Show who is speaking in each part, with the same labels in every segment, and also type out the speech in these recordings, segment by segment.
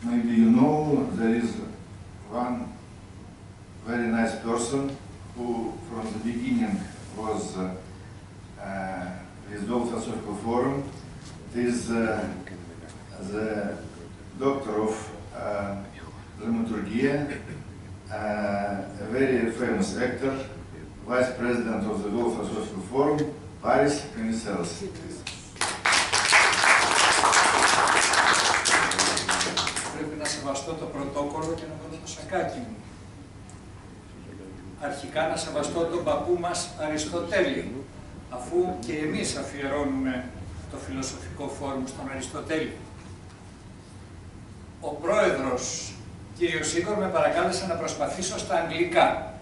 Speaker 1: maybe you know there is one very nice person who from the beginning was with World Philosophical Forum. It is the doctor of dramaturgia, a very famous actor, vice president of the World Philosophical Forum, Paris Kaniselos.
Speaker 2: Πρέπει να σεβαστώ το πρωτόκολλο και να βάλω το σακάκι μου. Αρχικά να σεβαστώ τον παππού μας Αριστοτέλη, αφού και εμείς αφιερώνουμε το Φιλοσοφικό Φόρουμ στον Αριστοτέλη. Ο πρόεδρος, κύριος Σίγορ, με παρακάλεσε να προσπαθήσω στα αγγλικά.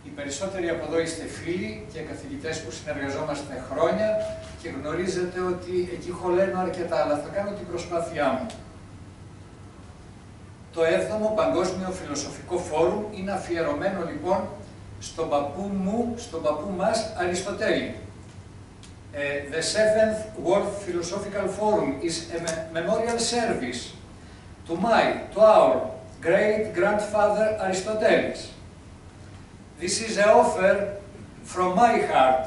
Speaker 2: Οι περισσότεροι από εδώ είστε φίλοι και καθηγητές που συνεργαζόμαστε χρόνια και γνωρίζετε ότι εκεί χωλένω αρκετά, αλλά θα κάνω την προσπάθειά μου. Το 7ο Παγκόσμιο Φιλοσοφικό Φόρουμ είναι αφιερωμένο λοιπόν στον παππού μου, στον παππού μας Αριστοτέλη. The 7th World Philosophical Forum is a memorial service to our great-grandfather Aristoteles. This is an offer from my heart,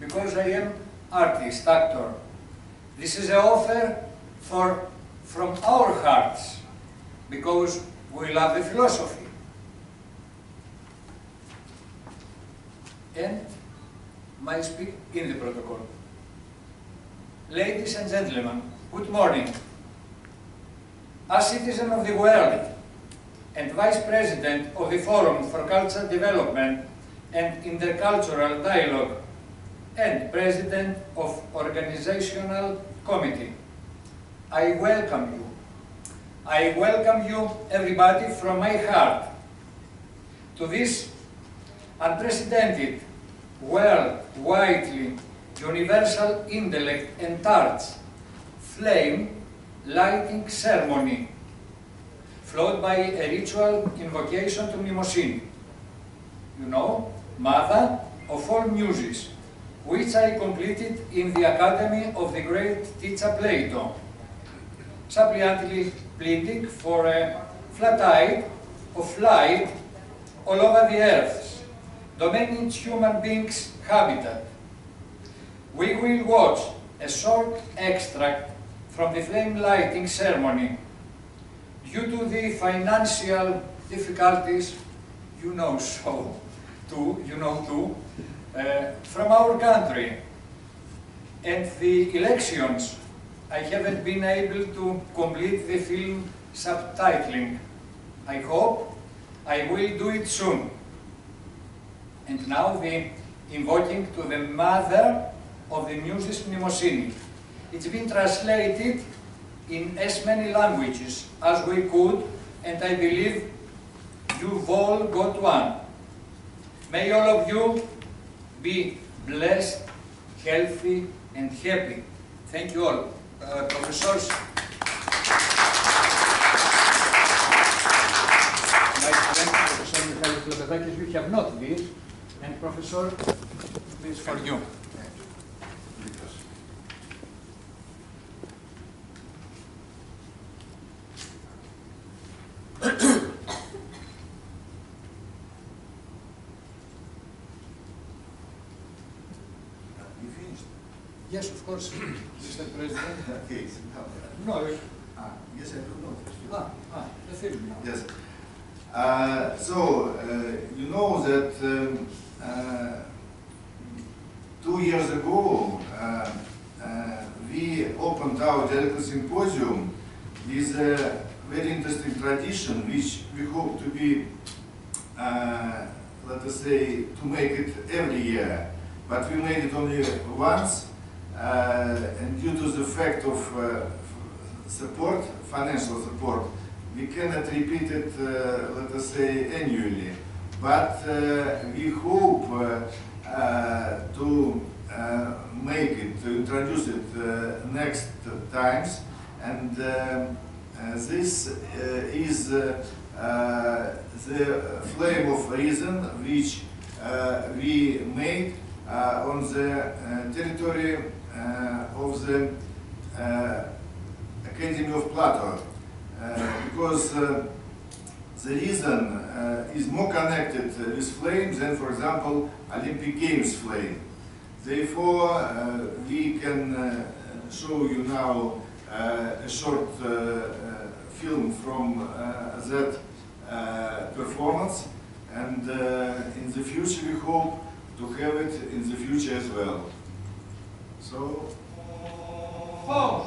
Speaker 2: because I am artist, actor. This is an offer from our hearts, because we love the philosophy. And my speak in the protocol. Ladies and gentlemen, good morning. As citizen of the world and Vice President of the Forum for Cultural Development and Intercultural Dialogue and President of Organizational Committee, I welcome you. I welcome you, everybody, from my heart to this unprecedented, world-widely universal intellect and arts flame lighting ceremony, followed by a ritual invocation to Mnemosyne, you know, mother of all muses, which I completed in the Academy of the great teacher Plato, suppliantly pleading for a flat tide of light all over the earth, domaining human beings' habitat. We will watch a short extract from the flame lighting ceremony. Due to the financial difficulties, you know too, from our country, and the elections, I haven't been able to complete the film subtitling. I hope I will do it soon. And now the invoking to the mother of the muses Mnemosyne. It's been translated in as many languages as we could, and I believe you've all got one. May all of you be blessed, healthy, and happy. Thank you all. Professors, my friend, Professor Michalis Lopezakis, you have not this, and Professor, this for you. Yes, of course, Mr. President.
Speaker 1: Okay.
Speaker 2: No.
Speaker 1: Yes, I do know.
Speaker 2: The film now.
Speaker 1: Yes. So, you know that 2 years ago we opened our dialectical symposium with a very interesting tradition which we hope to be, let us say, to make it every year. But we made it only once. And due to the fact of support, financial support, we cannot repeat it, let us say, annually. But we hope to make it, to introduce it next times. And this is the flame of reason which we made on the territory of the Academy of Plato, because the reason is more connected with flame than, for example, Olympic Games flame. Therefore, we can show you now a short film from that performance, and in the future we hope to have it in the future as well. So,
Speaker 2: φως.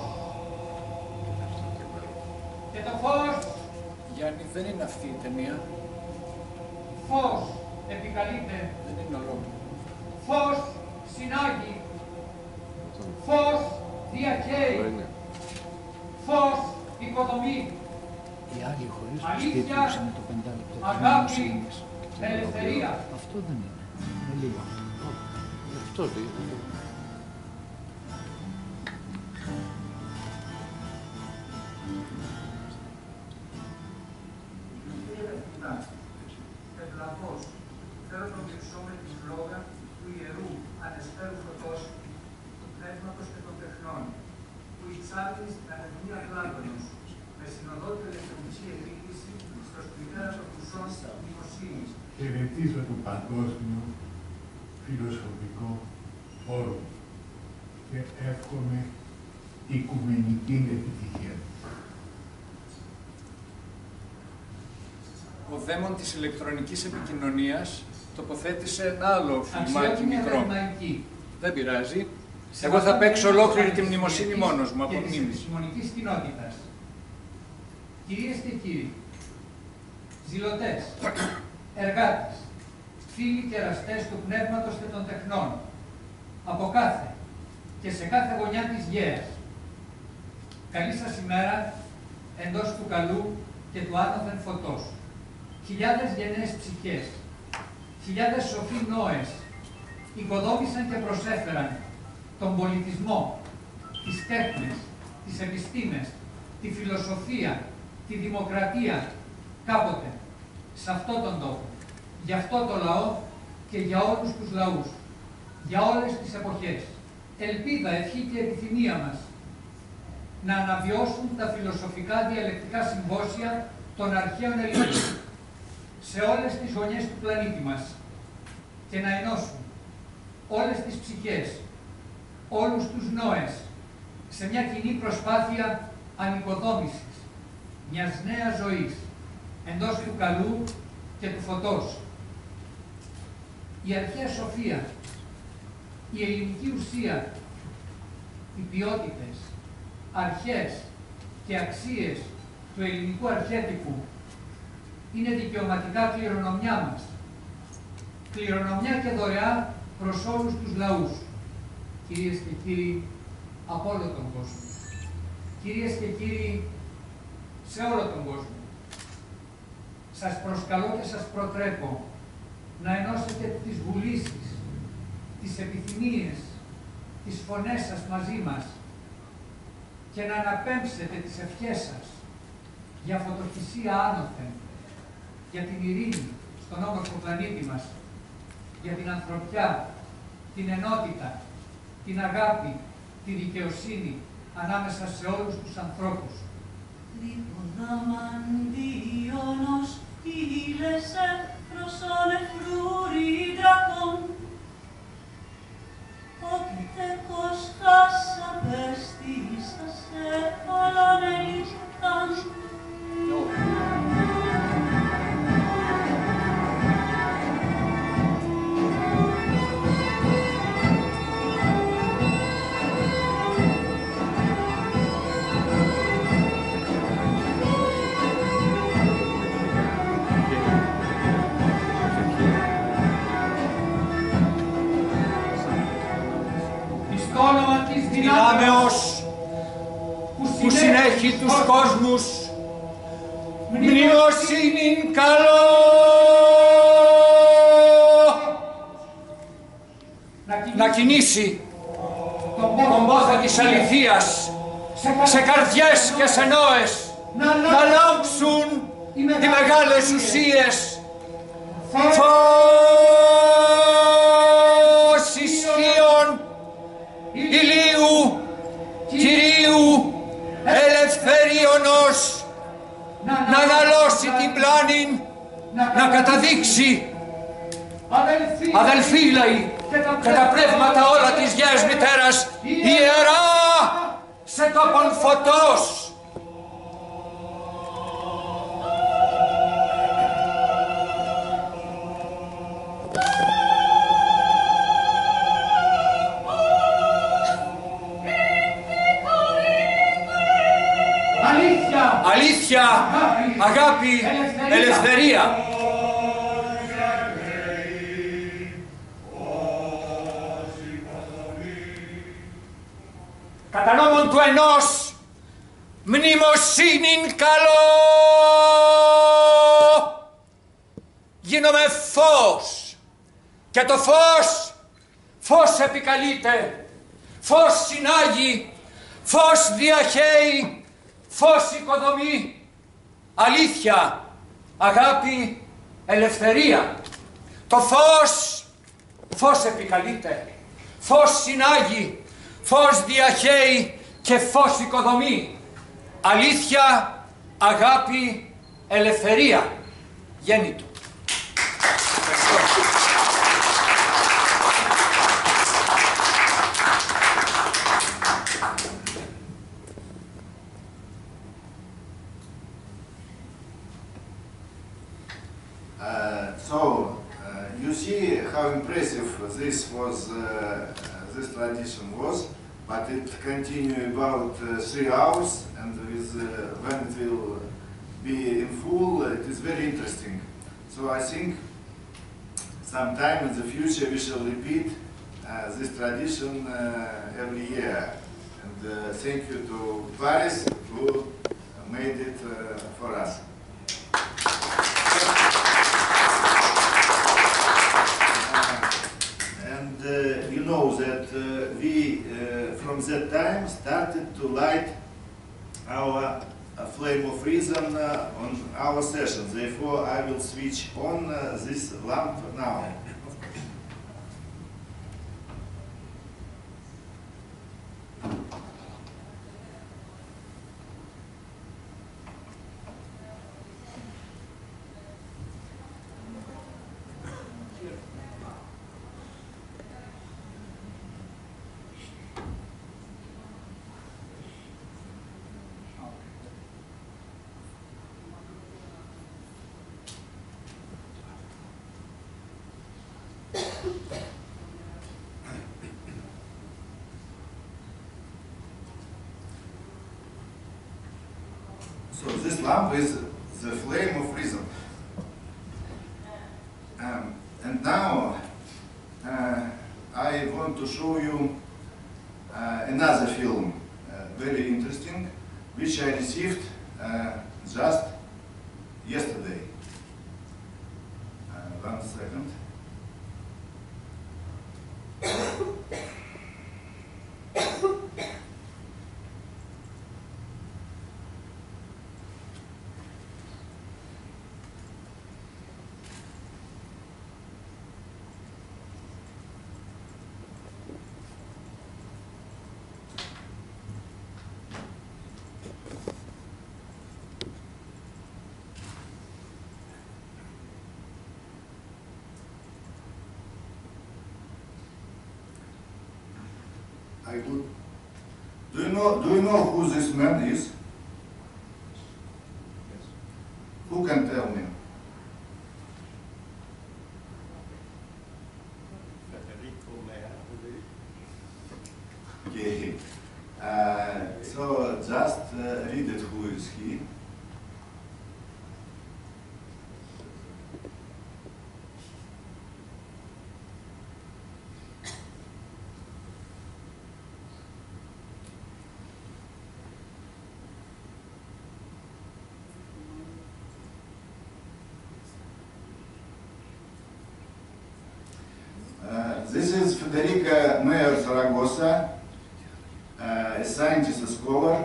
Speaker 2: Και το φως, Γιάννη, δεν είναι αυτή η ταινία. Φως επικαλείται. Δεν είναι ολόκληρο. Φως συνάγει. Φως διακαίει. Φως οικοδομεί. Αλήθεια, αγάπη, ελευθερία.
Speaker 3: Αυτό δεν είναι. Είναι λίγο. Αυτό είναι.
Speaker 2: Ευλαβώς, θέλω τον πυρσό με τη φλόγα του ιερού ανεσπέρου φωτός του πνεύματος και των τεχνών, που υψάλλει στην ανεμία πλάτωνος, με συνοδότερη εθνική επίκριση στο σπιτέρα των κουσών νοημοσύνης.
Speaker 4: Χαιρετίζω το Παγκόσμιο Φιλοσοφικό Φόρουμ και εύχομαι οικουμενική επιτυχία.
Speaker 2: Ο δαίμον της ηλεκτρονικής επικοινωνίας τοποθέτησε ένα άλλο φιλμάκι μικρό. Δεν πειράζει. Εγώ θα παίξω ολόκληρη τη μνημοσύνη μόνος μου, από μνήμη. Της επιστημονικής κοινότητας. Κυρίες και κύριοι, ζηλωτές, εργάτες, φίλοι και εραστές του πνεύματος και των τεχνών, από κάθε και σε κάθε γωνιά της γέας. Καλή σας ημέρα εντός του καλού και του άνωθεν φωτός. Χιλιάδες γενναίες ψυχές, χιλιάδες σοφοί νόες οικοδόμησαν και προσέφεραν τον πολιτισμό, τις τέχνες, τις επιστήμες, τη φιλοσοφία, τη δημοκρατία, κάποτε, σε αυτόν τον τόπο, για αυτό το λαό και για όλους τους λαούς, για όλες τις εποχές. Ελπίδα, ευχή και επιθυμία μας να αναβιώσουν τα φιλοσοφικά διαλεκτικά συμπόσια των αρχαίων Ελλήνων σε όλες τις γωνιές του πλανήτη μας και να ενώσουν όλες τις ψυχές, όλους τους νόες σε μια κοινή προσπάθεια ανοικοδόμησης μιας νέας ζωής εντός του καλού και του φωτός. Η αρχαία σοφία, η ελληνική ουσία, οι ποιότητες, αρχές και αξίες του ελληνικού αρχέτυπου είναι δικαιωματικά κληρονομιά μας. Κληρονομιά και δωρεά προς όλους τους λαούς, κυρίες και κύριοι, από όλο τον κόσμο. Κυρίες και κύριοι, σε όλο τον κόσμο. Σας προσκαλώ και σας προτρέπω να ενώσετε τις βουλήσεις, τις επιθυμίες, τις φωνές σας μαζί μας και να αναπέμψετε τις ευχές σας για φωτοχυσία άνωθεν, για την ειρήνη στον όμορφο πλανήτη μας, για την ανθρωπιά, την ενότητα, την αγάπη, τη δικαιοσύνη ανάμεσα σε όλους τους ανθρώπους.
Speaker 5: Λιποδαμαντίονος ήλεσε προσόν εφρουρίδρακον, ότι τέχος χάσα πεστήσα σε όλον ελίχταν.
Speaker 2: Δυνάμεως που συνέχει τους κόσμους, μνημοσύνην καλό, να κινήσει τον πόθο της αληθείας σε καρδιές και σε νόες, να λάμψουν οι μεγάλες ουσίες, φως ισχύων ηλίου, Κυρίου, ελευθερία. Άιωνος να αναλώσει την πλάνη, να καταδείξει, αδελφοί λαοί, και τα πνεύματα όλα της Γιαίας Μητέρας, ιερά σε τόπον φωτός. Αλήθεια, αγάπη, ελευθερία. Κατά νόμον του ενός, μνημοσύνην καλό, γίνομαι φως. Και το φως, φως επικαλείται, φως συνάγει, φως διαχέει, φως οικοδομή, αλήθεια, αγάπη, ελευθερία. Το φως, φως επικαλείται, φως συνάγει, φως διαχέει και φως οικοδομή. Αλήθεια, αγάπη, ελευθερία. Γέννητο.
Speaker 1: You see how impressive this was, this tradition was, but it continued about 3 hours, and with, when it will be in full, it is very interesting. So I think sometime in the future we shall repeat this tradition every year. And thank you to Paris who made it for us. You know that we, from that time, started to light our flame of reason on our sessions. Therefore, I will switch on this lamp now. So this lamp is the flame of reason. And now I want to show you another film, very interesting, which I received just yesterday. 1 second. Do you know who this man is? Who can tell me? Okay. So just read it. Who is he? This is Federica Mayer Zaragoza, a scientist, a scholar,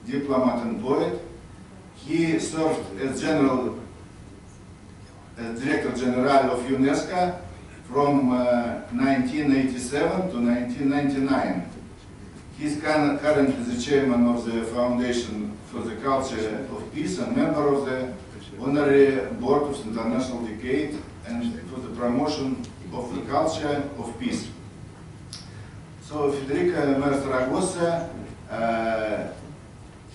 Speaker 1: diplomat and poet. He served as Director General of UNESCO from 1987 to 1999. He is currently the chairman of the Foundation for the Culture of Peace and member of the Honorary Board of the International Decade and for the promotion of the culture of peace. So Federico Saragossa,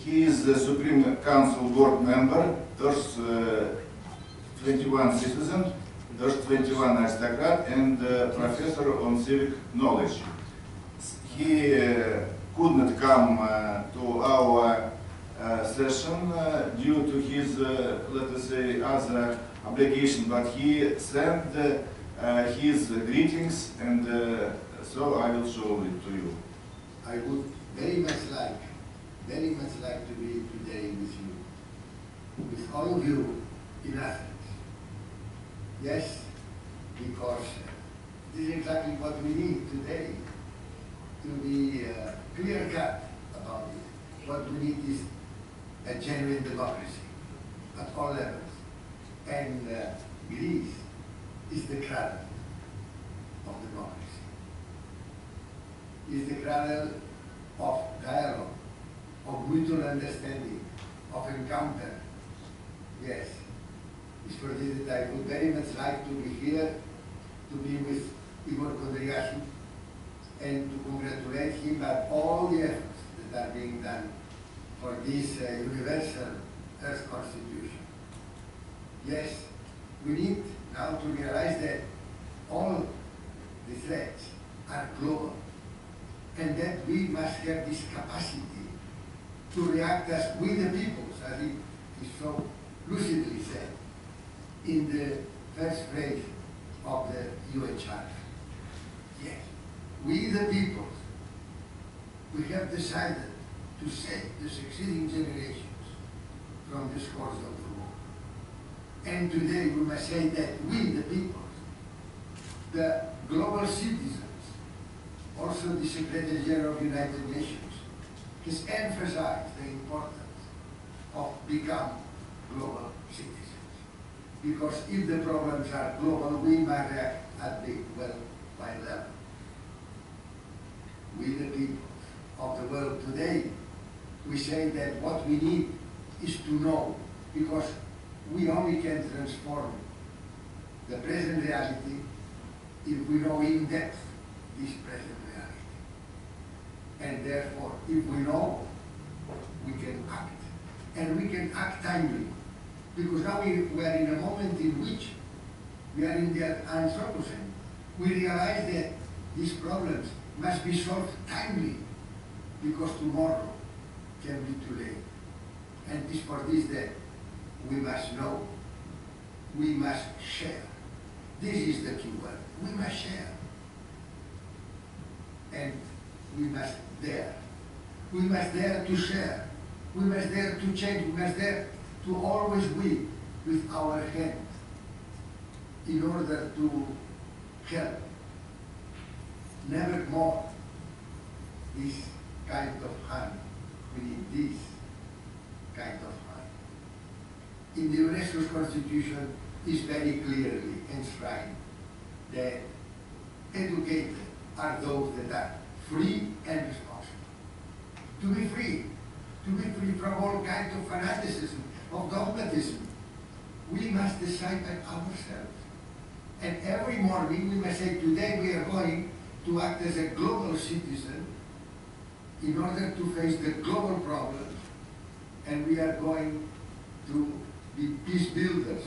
Speaker 1: he is the Supreme Council Board member, first 21 citizen, first 21 aristocrat, and professor on civic knowledge. He could not come to our session due to his, let us say, other obligation, but he sent his greetings, and so I will show it to you.
Speaker 6: I would very much like to be today with all of you in Athens. Yes, because this is exactly what we need today, to be clear-cut about it. What we need is a genuine democracy at all levels. And Greece is the cradle of democracy. Is the cradle of dialogue, of mutual understanding, of encounter. Yes, it's for this that I would very much like to be here, to be with Igor Kondriasu, and to congratulate him at all the efforts that are being done for this universal Earth Constitution. Yes, we need now to realize that all the threats are global, and that we must have this capacity to react as we the peoples, as it is so lucidly said in the first phrase of the UN Charter. Yes, we the peoples, we have decided to save the succeeding generations from the scores of the war. And today we must say that we the peoples, the global citizens, also the Secretary General of the United Nations, has emphasized the importance of becoming global citizens. Because if the problems are global, we must react at the worldwide level. We the people of the world today, we say that what we need is to know, because we only can transform the present reality if we know in depth this present reality. And therefore, if we know, we can act. And we can act timely. Because now we are in a moment in which we are in the Anthropocene. We realize that these problems must be solved timely, because tomorrow can be too late. And it is for this that we must know, we must share. This is the key word. We must share. And we must dare. We must dare to share. We must dare to change. We must dare to always be with our hand in order to help. Never more this kind of hand. We need this kind of hand. In the UNESCO's constitution is very clearly enshrined that educated are those that are free and responsible. To be free from all kinds of fanaticism, of dogmatism, we must decide by ourselves. And every morning we must say, today we are going to act as a global citizen in order to face the global problems, and we are going to be peace builders,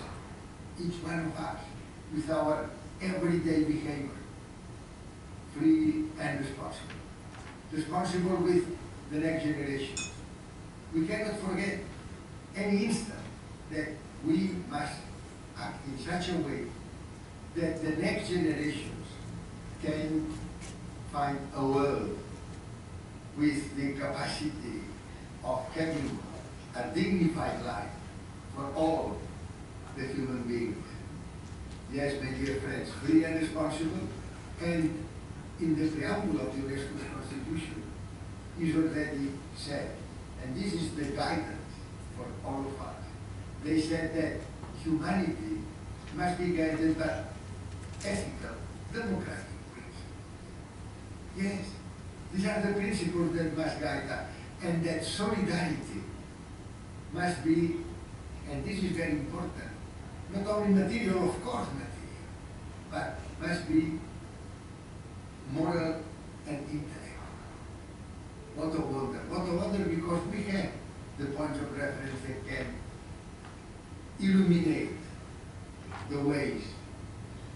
Speaker 6: each one of us, with our everyday behavior, free and responsible. Responsible with the next generation. We cannot forget any instant that we must act in such a way that the next generations can find a world with the capacity of having a dignified life for all the human beings. Yes, my dear friends, free and responsible, and in the preamble of the UNESCO's Constitution is already said, and this is the guidance for all of us. They said that humanity must be guided by ethical, democratic principles. Yes, these are the principles that must guide us, and that solidarity must be, and this is very important, not only material, of course material, but must be moral and intellectual. What a wonder. What a wonder, because we have the points of reference that can illuminate the ways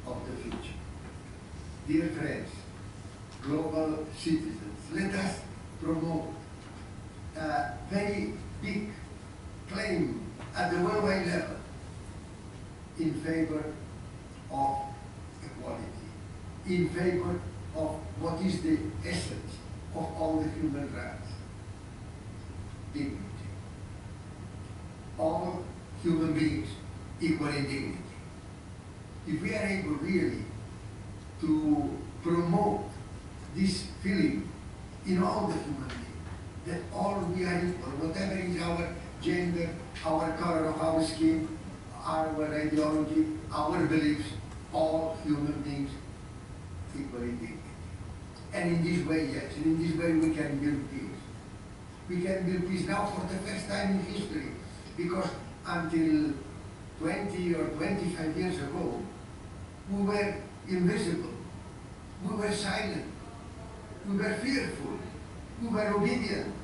Speaker 6: of the future. Dear friends, global citizens, let us promote a very big claim at the worldwide level in favor of equality, in favor of what is the essence of all the human rights: dignity. All human beings equal in dignity. If we are able really to promote this feeling in all the human beings, that all we are equal, whatever is our gender, our color of our skin, our ideology, our beliefs, all human beings equal in dignity. And in this way, yes, and in this way we can build peace. We can build peace now for the first time in history, because until 20 or 25 years ago, we were invisible, we were silent, we were fearful, we were obedient.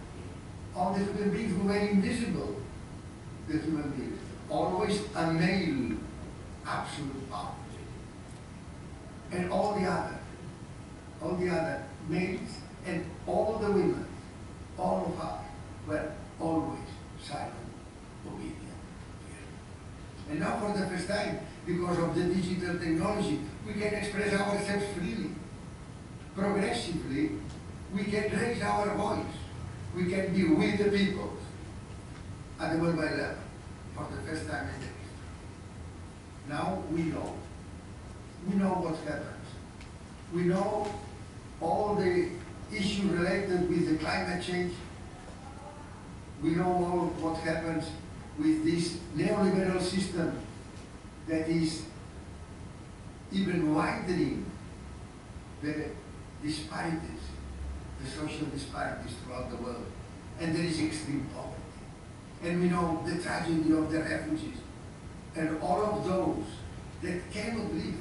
Speaker 6: All the human beings, we were invisible, the human beings. Always a male absolute power. And all the other males and all the women, all of us were always silent, obedient. And now for the first time, because of the digital technology, we can express ourselves freely. Progressively, we can raise our voice. We can be with the people at the worldwide level for the first time in the history. Now we know what happens. We know all the issues related with the climate change. We know all what happens with this neoliberal system that is even widening the disparities, the social disparities throughout the world. And there is extreme poverty. And we know the tragedy of the refugees and all of those that cannot live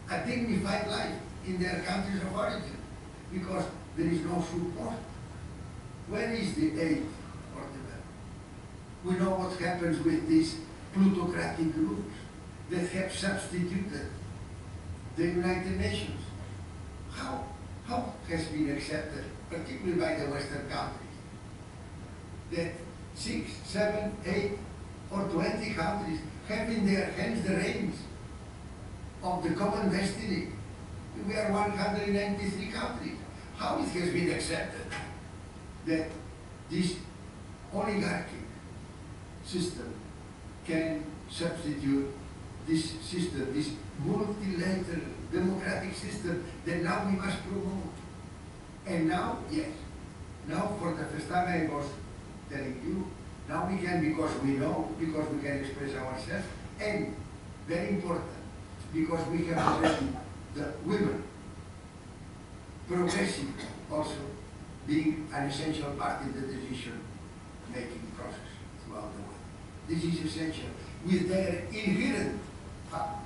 Speaker 6: a dignified life in their countries of origin because there is no support. Where is the aid for development? We know what happens with these plutocratic groups that have substituted the United Nations. How has been accepted, particularly by the Western countries, that 6, 7, 8, or 20 countries have in their hands the reins of the common destiny? We are 193 countries. How it has been accepted that this oligarchic system can substitute this system, this multilateral democratic system that now we must promote? And now, yes, now for the first time I was telling you, now we can, because we know, because we can express ourselves, and very important, because we have already the women progressively also being an essential part in the decision-making process throughout the world. This is essential with their inherent power.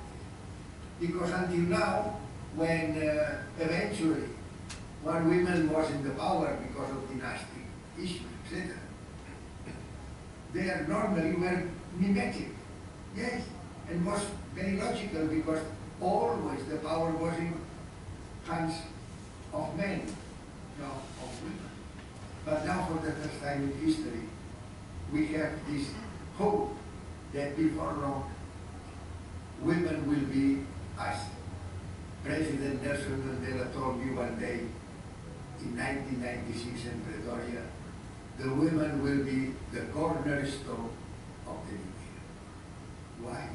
Speaker 6: Because until now, when eventually one woman was in the power because of dynastic issues, etc., they normally were mimetic, yes, and was very logical because always the power was in hands of men, not of women. But now for the first time in history, we have this hope that before long, women will be, as President Nelson Mandela told me one day in 1996 in Pretoria, the women will be the cornerstone of the new era. Why?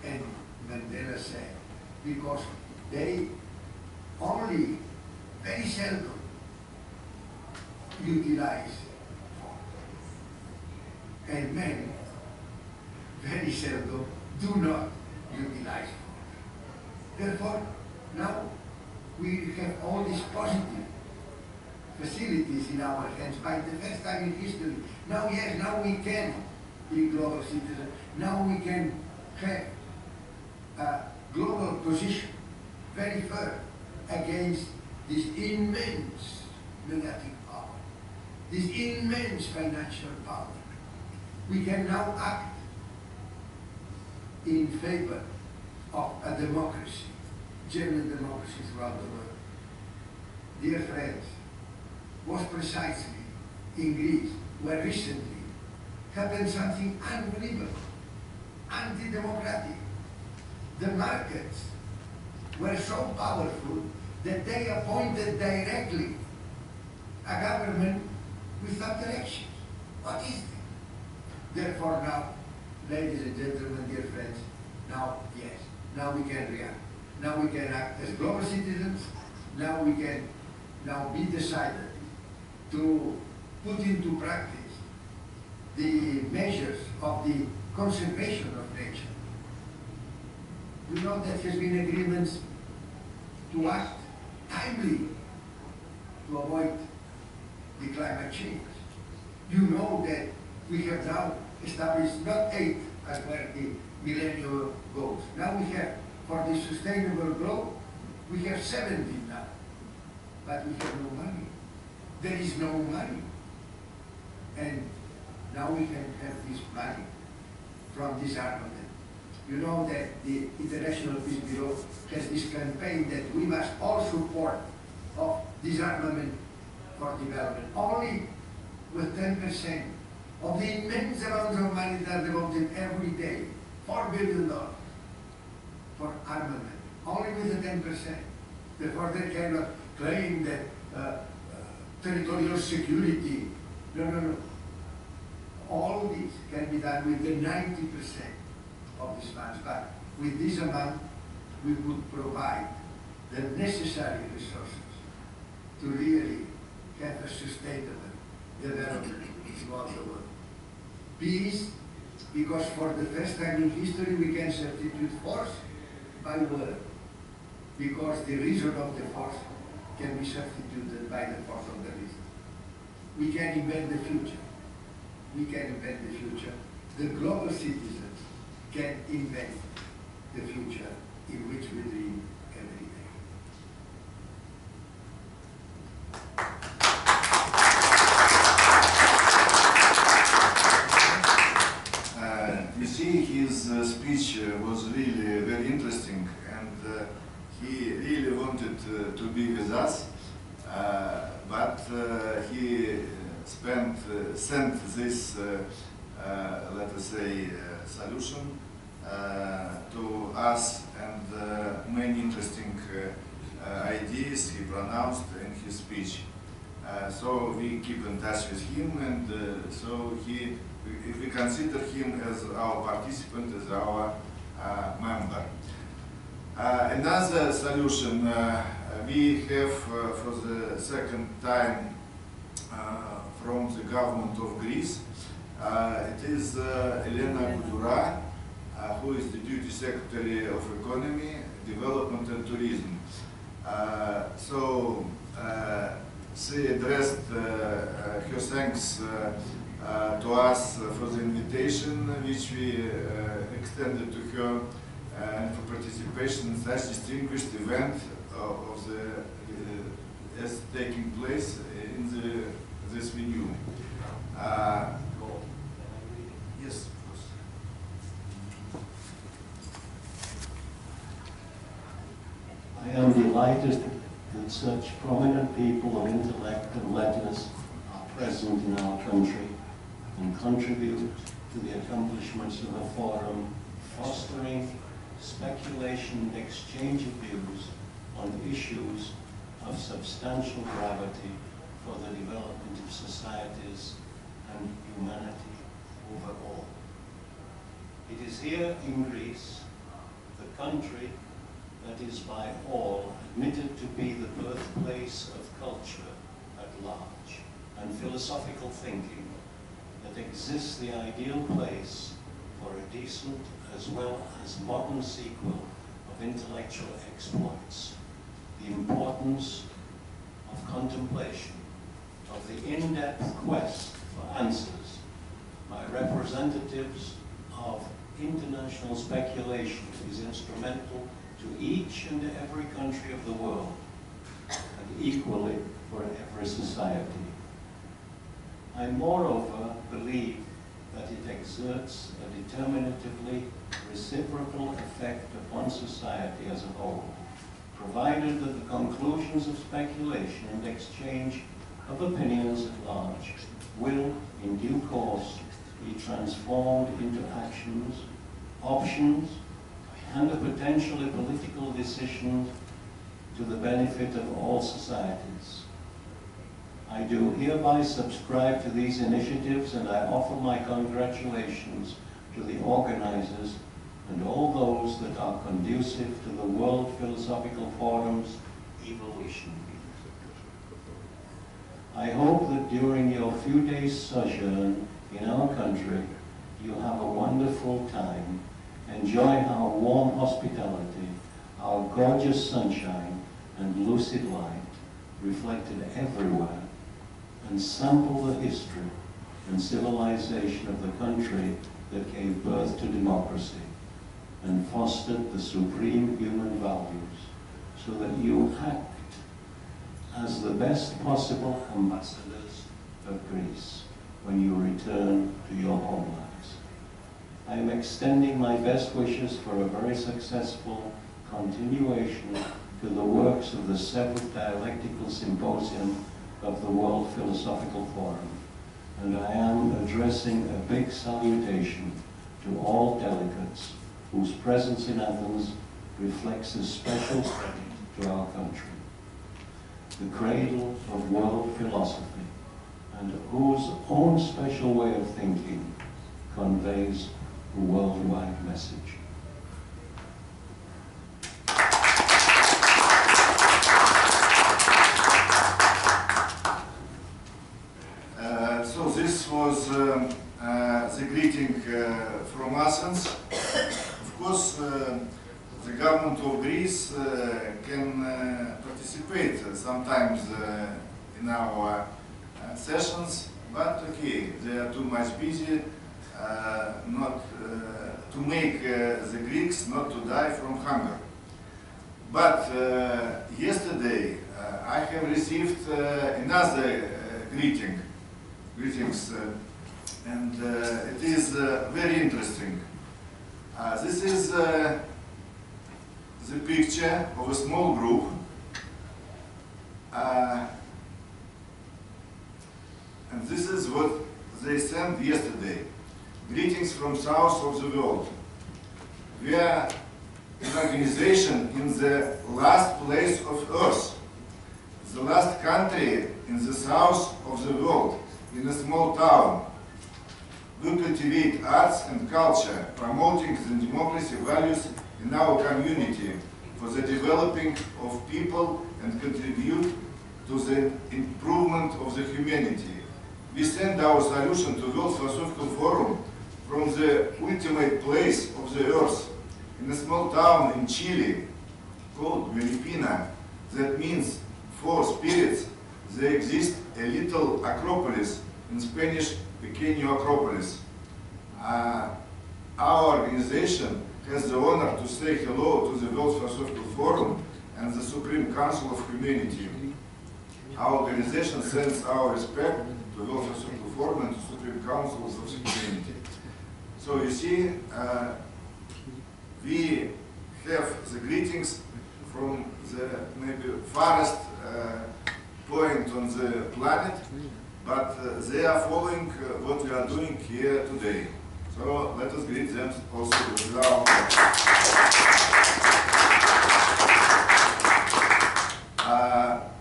Speaker 6: And Mandela said, because they only very seldom utilize force, and men very seldom do not utilize force. Therefore, now we have all this positive facilities in our hands by the first time in history. Now, yes, now we can be global citizens. Now we can have a global position very firm against this immense negative power, this immense financial power. We can now act in favor of a democracy, German democracy throughout the world. Dear friends, was precisely in Greece, where recently happened something unbelievable, anti-democratic. The markets were so powerful that they appointed directly a government without elections. What is it? Therefore now, ladies and gentlemen, dear friends, now, yes, now we can react. Now we can act as global citizens. Now we can now be decided to put into practice the measures of the conservation of nature. You know that there has been agreements to act timely to avoid the climate change. You know that we have now established not 8 as where the millennium goals. Now we have, for the sustainable growth, we have 17 now. But we have no money. There is no money. And now we can have this money from disarmament. You know that the International Peace Bureau has this campaign that we must all support of disarmament for development. Only with 10% of the immense amounts of money that are devoted every day, $4 billion for armament, only with the 10%. Therefore they cannot claim that territorial security. No, no, no. All this can be done with the 90% of these funds, but with this amount we would provide the necessary resources to really have a sustainable development throughout the world. Peace, because for the first time in history we can substitute force by word, because the reason of the force can be substituted by the force of the reason. We can invent the future. We can invent the future. The global citizens can invent the future in which we dream every day.
Speaker 1: You see, his speech was really very interesting, and he really wanted to be with us, but he sent this, let us say, solution to us, and many interesting ideas he pronounced in his speech. So we keep in touch with him, and so we consider him as our participant, as our member. Another solution we have for the second time from the government of Greece. It is Elena Kudura, who is the Deputy Secretary of Economy, Development and Tourism. She addressed her thanks to us for the invitation which we extended to her and for participation in such distinguished event of the as taking place in this venue. Yes, of course.
Speaker 7: I am delighted that such prominent people of intellect and letters are present in our country and contribute to the accomplishments of a forum fostering speculation and exchange of views on issues of substantial gravity for the development of societies and humanity overall. It is here in Greece, the country that is by all admitted to be the birthplace of culture at large and philosophical thinking, that exists the ideal place for a decent as well as modern sequel of intellectual exploits, the importance of contemplation of the in-depth quest for answers by representatives of international speculation is instrumental to each and every country of the world, and equally for every society. I moreover believe that it exerts a determinatively reciprocal effect upon society as a whole, provided that the conclusions of speculation and exchange of opinions at large will, in due course, be transformed into actions, options, and a potentially political decision to the benefit of all societies. I do hereby subscribe to these initiatives, and I offer my congratulations to the organizers and all those that are conducive to the World Philosophical Forum's evolution. I hope that during your few days' sojourn in our country, you have a wonderful time, enjoy our warm hospitality, our gorgeous sunshine and lucid light reflected everywhere, and sample the history and civilization of the country that gave birth to democracy and fostered the supreme human values, so that you act as the best possible ambassadors of Greece when you return to your homelands. I am extending my best wishes for a very successful continuation to the works of the 7th Dialectical Symposium of the World Philosophical Forum, and I am addressing a big salutation to all delegates whose presence in Athens reflects a special credit to our country, the cradle of world philosophy, and whose own special way of thinking conveys a worldwide message.
Speaker 1: So this was the greeting from Athens. Of course, the government of Greece can participate sometimes in our sessions, but okay, they are too much busy not to make the Greeks not to die from hunger. But yesterday I have received another greetings, and it is very interesting. This is the picture of a small group, and this is what they sent yesterday. Greetings from south of the world. We are an organization in the last place of Earth, the last country in the south of the world, in a small town. We cultivate arts and culture, promoting the democracy values in our community for the developing of people and contribute to the improvement of the humanity. We send our solution to World Philosophical Forum from the ultimate place of the earth, in a small town in Chile called Melipina. That means 4 spirits. There exists a little acropolis, in Spanish, Pequeño Acropolis. Our organization has the honor to say hello to the World Philosophical Forum and the Supreme Council of Humanity. Our organization sends our respect to the World Philosophical Forum and to Supreme Council of Humanity. So you see, we have the greetings from the maybe farthest point on the planet, but they are following what we are doing here today. So let us greet them also with our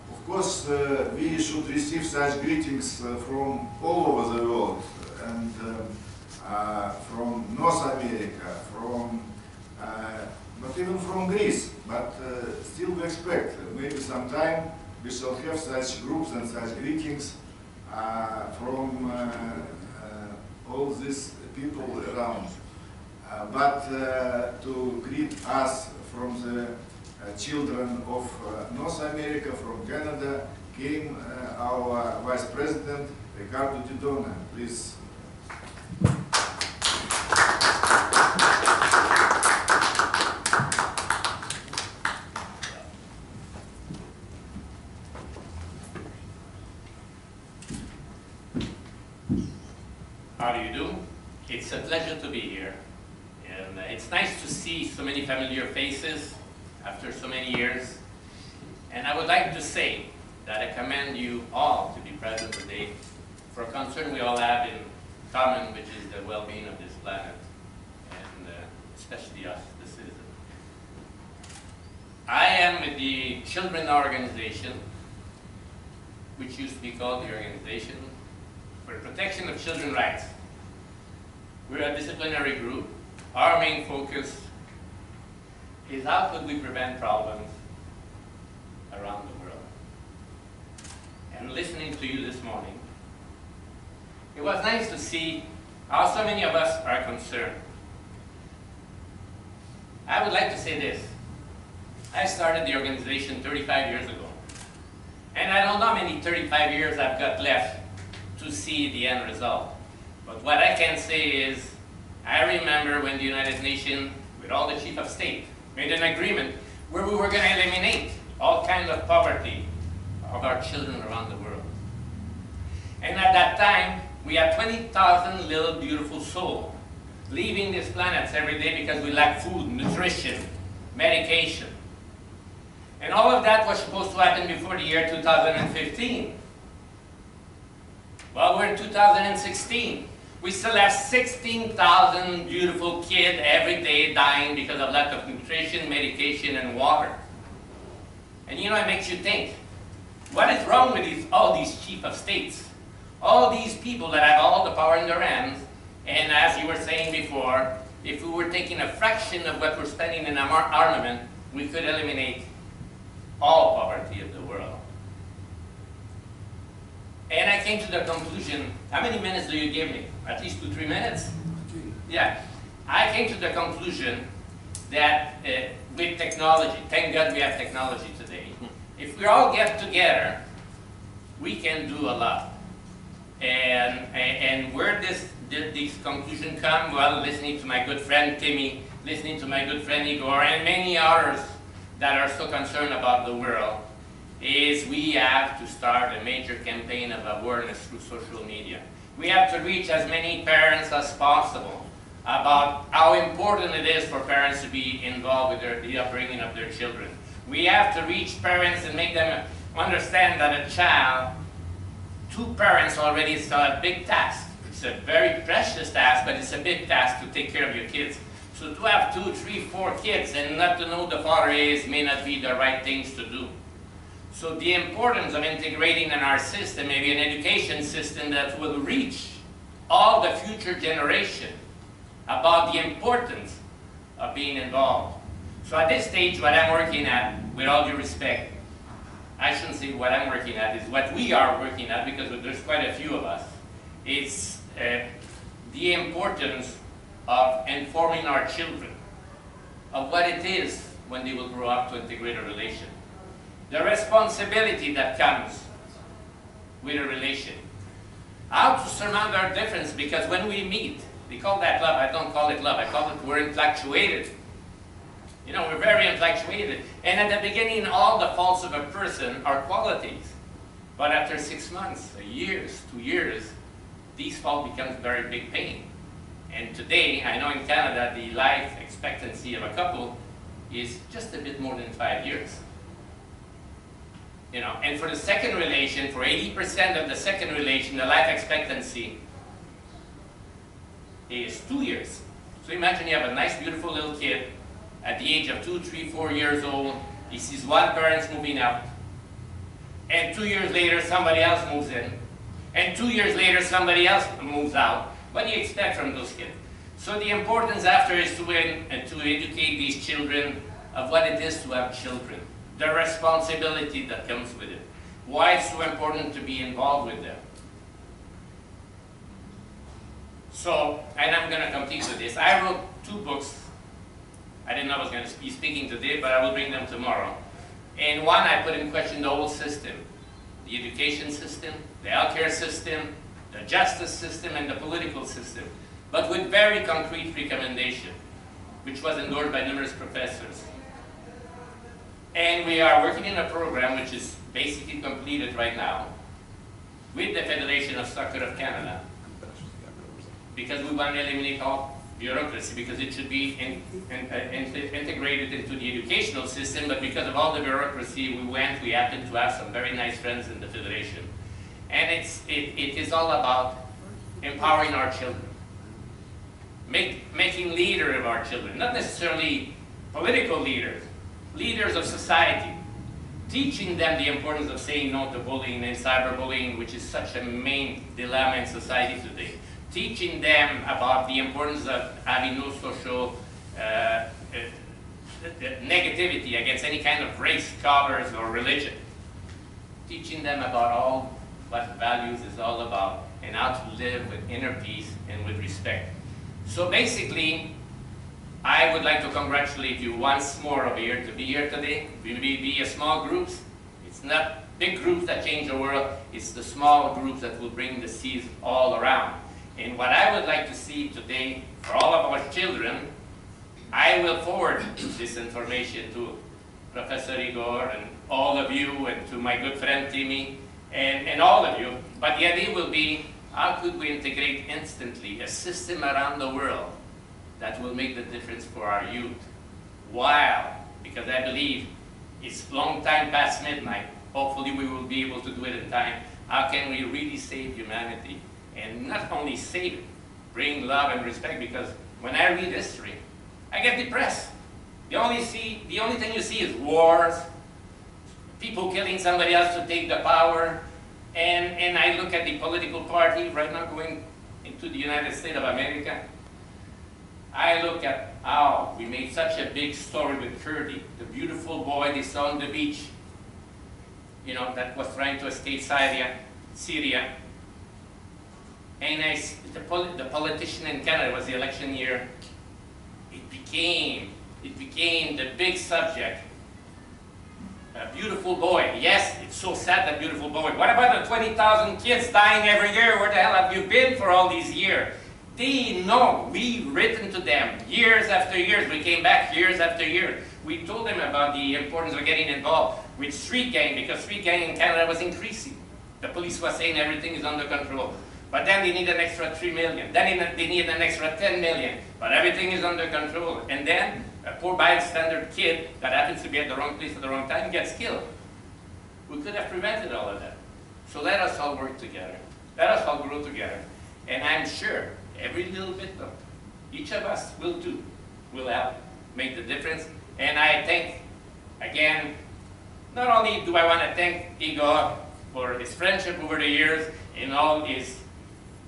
Speaker 1: Of course, we should receive such greetings from all over the world, and from North America, from not even from Greece, but still we expect maybe sometime we shall have such groups and such greetings from all these people around. But to greet us from the children of North America, from Canada, came our Vice President, Ricardo Didona. Please.
Speaker 8: How do you do? It's a pleasure to be here. And it's nice to see so many familiar faces after so many years. And I would like to say that I commend you all to be present today for a concern we all have in common, which is the well-being of this planet, and especially us, the citizens. I am with the Children Organization, which used to be called the Organization for the Protection of Children's Rights. We're a disciplinary group. Our main focus is how could we prevent problems around the world. And listening to you this morning, it was nice to see how so many of us are concerned. I would like to say this. I started the organization 35 years ago. And I don't know how many 35 years I've got left to see the end result. But what I can say is, I remember when the United Nations, with all the chiefs of state, made an agreement where we were going to eliminate all kinds of poverty of our children around the world. And at that time, we had 20,000 little beautiful souls leaving these planets every day because we lack food, nutrition, medication. And all of that was supposed to happen before the year 2015. Well, we're in 2016. We still have 16,000 beautiful kids every day dying because of lack of nutrition, medication, and water. And you know, it makes you think, what is wrong with all these chiefs of states? All these people that have all the power in their hands, and as you were saying before, if we were taking a fraction of what we're spending in armament, we could eliminate all poverty of the world. And I came to the conclusion, how many minutes do you give me? At least 2-3 minutes? Yeah. I came to the conclusion that with technology, thank God we have technology today, if we all get together, we can do a lot. And where did this conclusion come? Well, listening to my good friend Timmy, listening to my good friend Igor, and many others that are so concerned about the world, is we have to start a major campaign of awareness through social media. We have to reach as many parents as possible about how important it is for parents to be involved with the upbringing of their children. We have to reach parents and make them understand that a child, 2 parents already is a big task. It's a very precious task, but it's a big task to take care of your kids. So to have 2, 3, 4 kids and not to know the father is may not be the right things to do. So the importance of integrating in our system, maybe an education system that will reach all the future generation about the importance of being involved. So at this stage, what I'm working at, with all due respect, I shouldn't say what I'm working at, is what we are working at, because there's quite a few of us. It's the importance of informing our children of what it is when they will grow up to integrate a relation. The responsibility that comes with a relation. How to surmount our difference, because when we meet, they call that love. I don't call it love. I call it we're infatuated. You know, we're very infatuated. And at the beginning, all the faults of a person are qualities. But after 6 months, a year, 2 years, these faults becomes very big pain. And today, I know in Canada, the life expectancy of a couple is just a bit more than 5 years. You know, and for the second relation, for 80% of the second relation, the life expectancy is 2 years. So imagine you have a nice, beautiful little kid at the age of 2, 3, 4 years old. He sees one parent moving out. And 2 years later, somebody else moves in. And 2 years later, somebody else moves out. What do you expect from those kids? So the importance after is to educate these children of what it is to have children. The responsibility that comes with it. Why it's so important to be involved with them. So, and I'm going to complete with this. I wrote 2 books. I didn't know I was going to be speaking today, but I will bring them tomorrow. In one, I put in question the whole system. The the education system, the healthcare system, the justice system, and the political system, but with very concrete recommendation, which was endorsed by numerous professors. And we are working in a program which is basically completed right now with the Federation of Soccer of Canada, because we want to eliminate all bureaucracy, because it should be integrated into the educational system, but because of all the bureaucracy we happen to have some very nice friends in the Federation. And it is all about empowering our children, making leaders of our children, not necessarily political leaders, leaders of society, teaching them the importance of saying no to bullying and cyberbullying, which is such a main dilemma in society today. Teaching them about the importance of having no social negativity against any kind of race, colors, or religion. Teaching them about all what values is all about and how to live with inner peace and with respect. So basically, I would like to congratulate you once more over here to be here today. We will be a small groups. It's not big groups that change the world. It's the small groups that will bring the seeds all around. And what I would like to see today for all of our children, I will forward this information to Professor Igor and all of you, and to my good friend Timmy and all of you. But the idea will be, how could we integrate instantly a system around the world that will make the difference for our youth? While, because I believe it's long time past midnight, hopefully we will be able to do it in time. How can we really save humanity? And not only save it, bring love and respect, because when I read history, I get depressed. The only thing you see is wars, people killing somebody else to take the power, and I look at the political party right now going into the United States of America. I look at how we made such a big story with Kurdi, the beautiful boy they saw on the beach, you know, that was trying to escape Syria. And the politician in Canada, it was the election year, it became the big subject. A beautiful boy. Yes, it's so sad, that beautiful boy. What about the 20,000 kids dying every year? Where the hell have you been for all these years? They know. We've written to them years after years. We came back years after years. We told them about the importance of getting involved with street gang, because street gang in Canada was increasing. The police was saying everything is under control. But then they need an extra 3 million. Then they need an extra 10 million. But everything is under control. And then a poor bystander kid that happens to be at the wrong place at the wrong time gets killed. We could have prevented all of that. So let us all work together. Let us all grow together. And I'm sure every little bit of each of us will help make the difference. And I thank, again, not only do I want to thank Igor for his friendship over the years and all his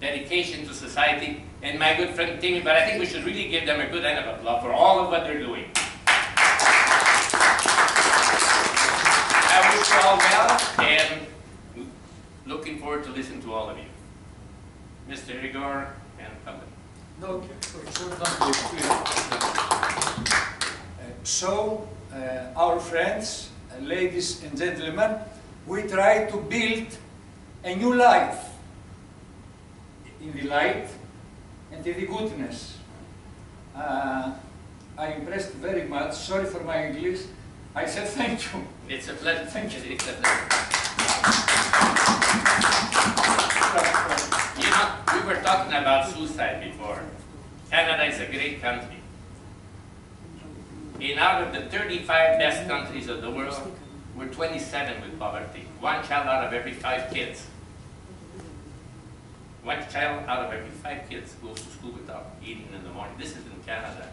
Speaker 8: dedication to society, and my good friend Timmy, but I think we should really give them a good hand of applause for all of what they're doing. I wish you all well, and looking forward to listening to all of you. Mr. Igor and company.
Speaker 2: So, our friends, ladies and gentlemen, we try to build a new life in the light and in the goodness. I impressed very much. Sorry for my English. I said thank you.
Speaker 8: It's a pleasure.
Speaker 2: Thank you.
Speaker 8: It's a pleasure. You know, we were talking about suicide before. Canada is a great country. And out of the 35 best countries of the world, we're 27 with poverty. 1 child out of every 5 kids. 1 child out of every 5 kids goes to school without eating in the morning. This is in Canada.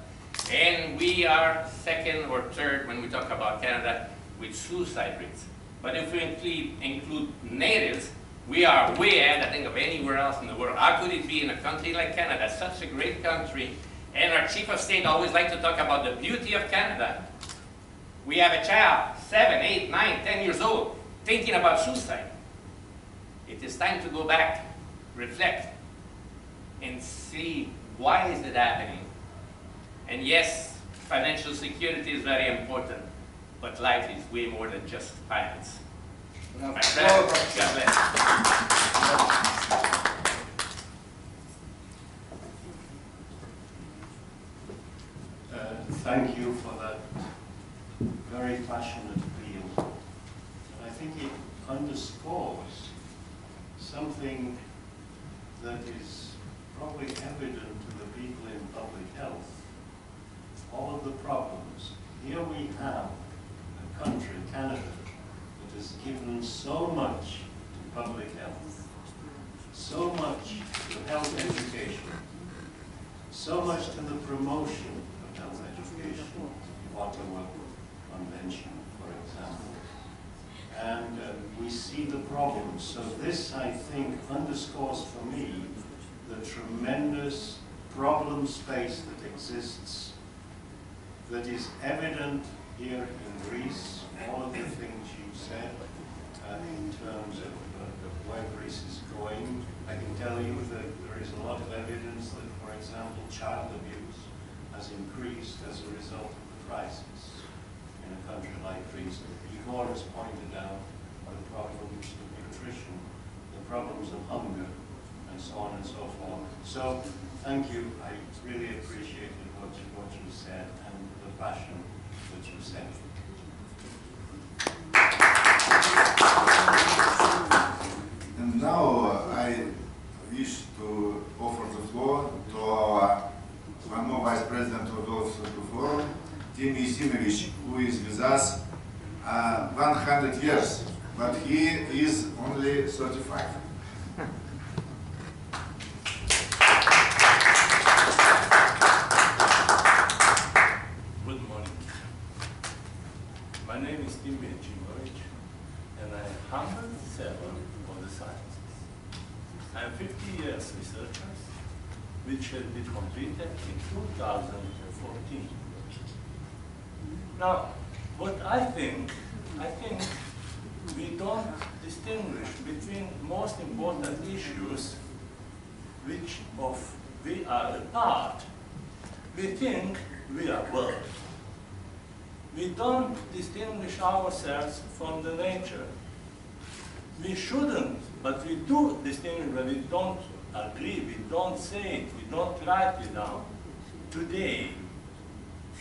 Speaker 8: And we are 2nd or 3rd when we talk about Canada with suicide rates. But if we include natives, we are way ahead, I think, of anywhere else in the world. How could it be in a country like Canada, such a great country, and our chief of state always likes to talk about the beauty of Canada? We have a child, 7, 8, 9, 10 years old, thinking about suicide. It is time to go back, reflect, and see why is it happening. And yes, financial security is very important, but life is way more than just finance. My friend, God bless.
Speaker 7: Thank you for that very passionate appeal. And I think it underscores something that is probably evident to the people in public health. All of the problems. Here we have a country, Canada, that has given so much to public health, so much to health education, so much to the promotion of health education, the Ottawa Convention, for example. And we see the problems. So this, I think, underscores for me the tremendous problem space that exists, that is evident here in Greece, all of the things you said in terms of where Greece is going. I can tell you that there is a lot of evidence that, for example, child abuse has increased as a result of the crisis in a country like Greece. Igor has pointed out the problems of nutrition, the problems of hunger, and so on and so forth. So, thank you. I really appreciated what you said and the passion that you said.
Speaker 1: And now I wish to offer the floor to our one more Vice President of the Office of the Forum, Tim Isimovich, who is with us 100 years, but he is only 35.
Speaker 9: Good morning. My name is Tim Isimovich, and I am 107 of the sciences. I am 50 years researcher, which has been completed in 2014. Now, what I think we don't distinguish between most important issues which of we are a part. We think we are world. We don't distinguish ourselves from the nature. We shouldn't, but we do distinguish, but we don't agree, we don't say it, we don't write it down. Today,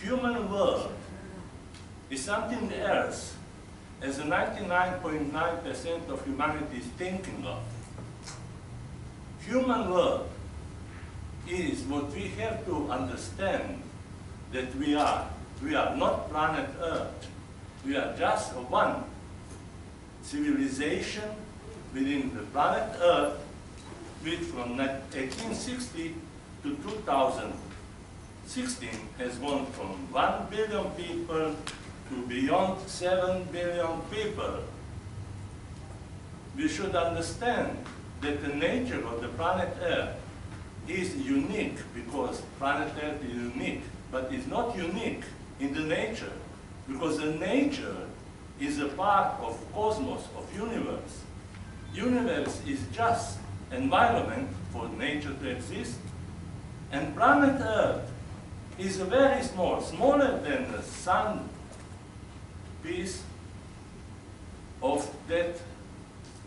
Speaker 9: human world is something else as 99.9% of humanity is thinking of. Human world is what we have to understand that we are. We are not planet Earth. We are just one civilization within the planet Earth, which from 1860 to 2016 has gone from 1 billion people to beyond 7 billion people. We should understand that the nature of the planet Earth is unique because planet Earth is unique, but it's not unique in the nature because the nature is a part of cosmos, of universe. Universe is just environment for nature to exist, and planet Earth is a very small, smaller than the sun piece of that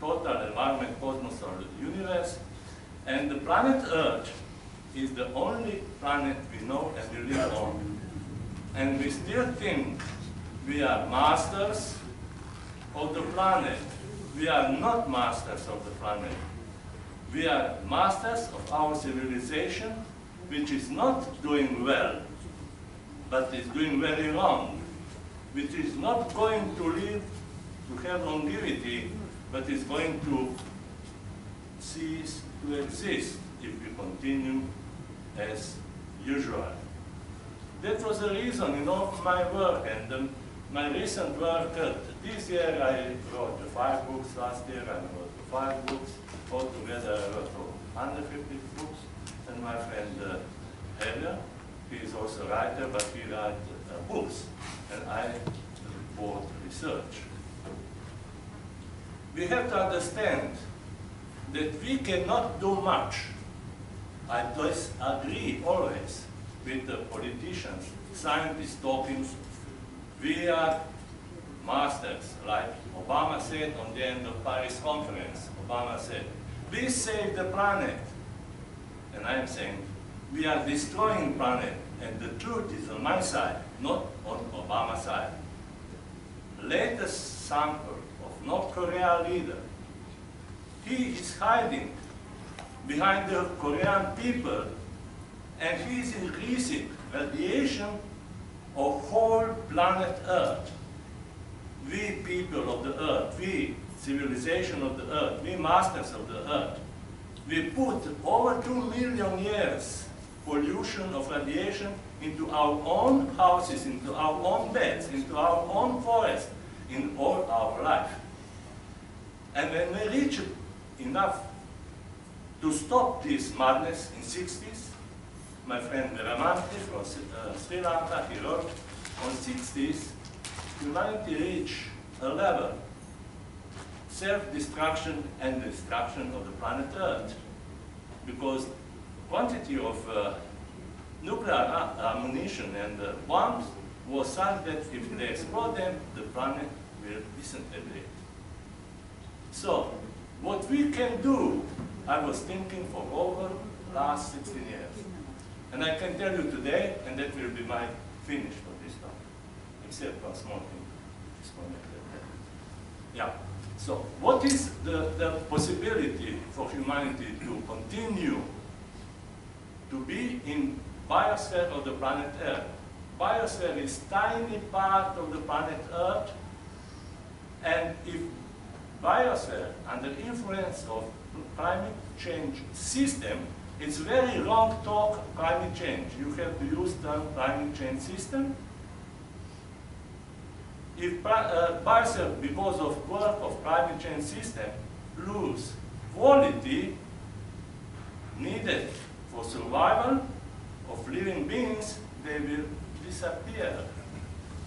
Speaker 9: total environment, cosmos, or universe, and the planet Earth is the only planet we know and we live on. And we still think we are masters of the planet. We are not masters of the planet. We are masters of our civilization, which is not doing well, but is doing very wrong, which is not going to live to have longevity, but is going to cease to exist if we continue as usual. That was the reason in all my work, and my recent work, this year I wrote 5 books, last year I wrote 5 books, altogether I wrote 150 books, and my friend Heather, he is also a writer, but he writes books, and I wrote research. We have to understand that we cannot do much. I disagree always with the politicians, scientists talking. We are masters, like Obama said on the end of Paris conference. Obama said, we save the planet. And I'm saying, we are destroying planet. And the truth is on my side, not on Obama's side. Latest sample of North Korea leader, he is hiding behind the Korean people, and he is increasing radiation of whole planet Earth. We people of the Earth, we civilization of the Earth, we masters of the Earth, we put over 2 million years pollution of radiation into our own houses, into our own beds, into our own forest, in all our life. And when we reach enough to stop this madness in 60s, my friend Ramanti from Sri Lanka, he wrote, on 60s, humanity reached a level, self-destruction and destruction of the planet Earth, because quantity of nuclear ammunition and bombs was such that if they explode them, the planet will disintegrate. So, what we can do, I was thinking for over the last 16 years. And I can tell you today, and that will be my finish for this talk, except one small thing. Yeah. So, what is the possibility for humanity to continue to be in biosphere of the planet Earth? Biosphere is tiny part of the planet Earth, and if biosphere under influence of climate change system, it's very wrong talk climate change. You have to use the climate change system. If biosphere, because of work of climate change system, lose quality needed for survival of living beings, they will disappear.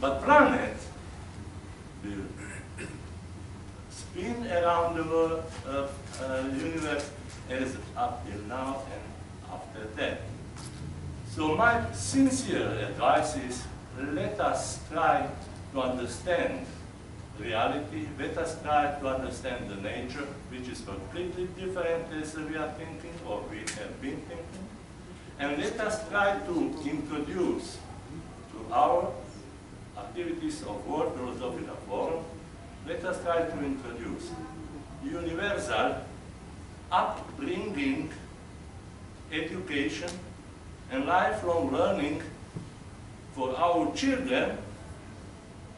Speaker 9: But planet will spin around the world, universe as up till now and after that. So my sincere advice is, let us try to understand reality, let us try to understand the nature, which is completely different as we are thinking or we have been thinking, and let us try to introduce to our activities of World Philosophical Forum, let us try to introduce universal upbringing, education, and lifelong learning for our children,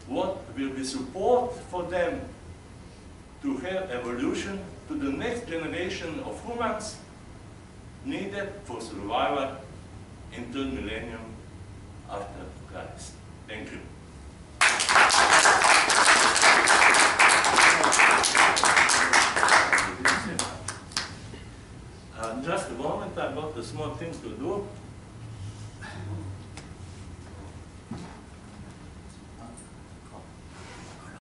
Speaker 9: what will be support for them to have evolution to the next generation of humans needed for survival in the millennium after Christ. Thank you. Just a moment, I've got a small thing to do.